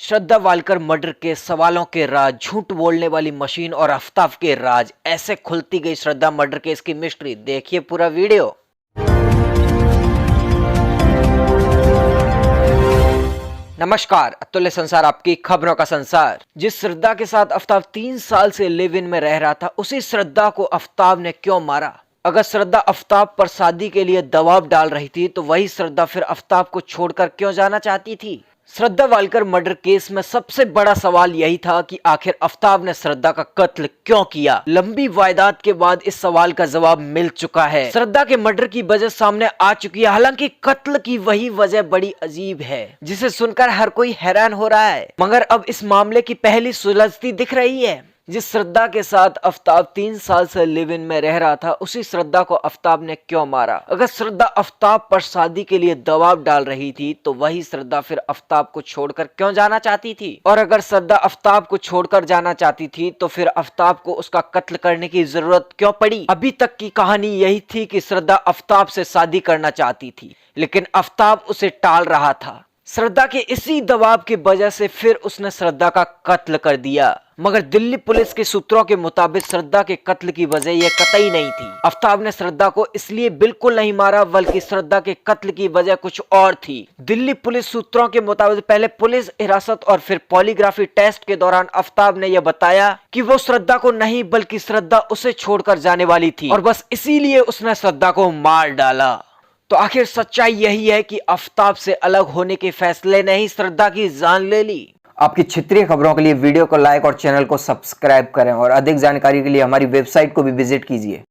श्रद्धा Walker murder के सवालों के राज, झूठ बोलने वाली मशीन और आफ्ताब के राज, ऐसे खुलती गई श्रद्धा मर्डर केस की मिस्ट्री। देखिए पूरा वीडियो। नमस्कार, अतुल्य संसार, आपकी खबरों का संसार। जिस श्रद्धा के साथ आफ्ताब 3 साल से लिव इन में रह रहा था, उसी श्रद्धा को आफ्ताब ने क्यों मारा? अगर श्रद्धा आफ्ताब पर शादी के लिए दबाव डाल रही थी, तो वही श्रद्धा फिर आफ्ताब को छोड़कर क्यों जाना चाहती थी? श्रद्धा वालकर मर्डर केस में सबसे बड़ा सवाल यही था कि आखिर आफ्ताब ने श्रद्धा का कत्ल क्यों किया। लंबी वायदात के बाद इस सवाल का जवाब मिल चुका है। श्रद्धा के मर्डर की वजह सामने आ चुकी है। हालांकि कत्ल की वही वजह बड़ी अजीब है, जिसे सुनकर हर कोई हैरान हो रहा है, मगर अब इस मामले की पहली सुलझती दिख रही है। जिस श्रद्धा के साथ आफ्ताब 3 साल से लिव इन में रह रहा था, उसी श्रद्धा को आफ्ताब ने क्यों मारा? अगर श्रद्धा आफ्ताब पर शादी के लिए दबाव डाल रही थी, तो वही श्रद्धा फिर आफ्ताब को छोड़कर क्यों जाना चाहती थी? और अगर श्रद्धा आफ्ताब को छोड़कर जाना चाहती थी, तो फिर आफ्ताब को उसका कत्ल करने की जरूरत क्यों पड़ी? अभी तक की कहानी यही थी कि श्रद्धा आफ्ताब से शादी करना चाहती थी, लेकिन आफ्ताब उसे टाल रहा था। श्रद्धा के इसी दबाव की वजह से फिर उसने श्रद्धा का कत्ल कर दिया। मगर दिल्ली पुलिस के सूत्रों के मुताबिक श्रद्धा के कत्ल की वजह यह कतई नहीं थी। आफ्ताब ने श्रद्धा को इसलिए बिल्कुल नहीं मारा, बल्कि श्रद्धा के कत्ल की वजह कुछ और थी। दिल्ली पुलिस सूत्रों के मुताबिक पहले पुलिस हिरासत और फिर पॉलीग्राफी टेस्ट के दौरान आफ्ताब ने यह बताया कि वो श्रद्धा को नहीं, बल्कि श्रद्धा उसे छोड़कर जाने वाली थी, और बस इसीलिए उसने श्रद्धा को मार डाला। तो आखिर सच्चाई यही है कि आफ्ताब से अलग होने के फैसले ने ही श्रद्धा की जान ले ली। आपकी क्षेत्रीय खबरों के लिए वीडियो को लाइक और चैनल को सब्सक्राइब करें, और अधिक जानकारी के लिए हमारी वेबसाइट को भी विजिट कीजिए।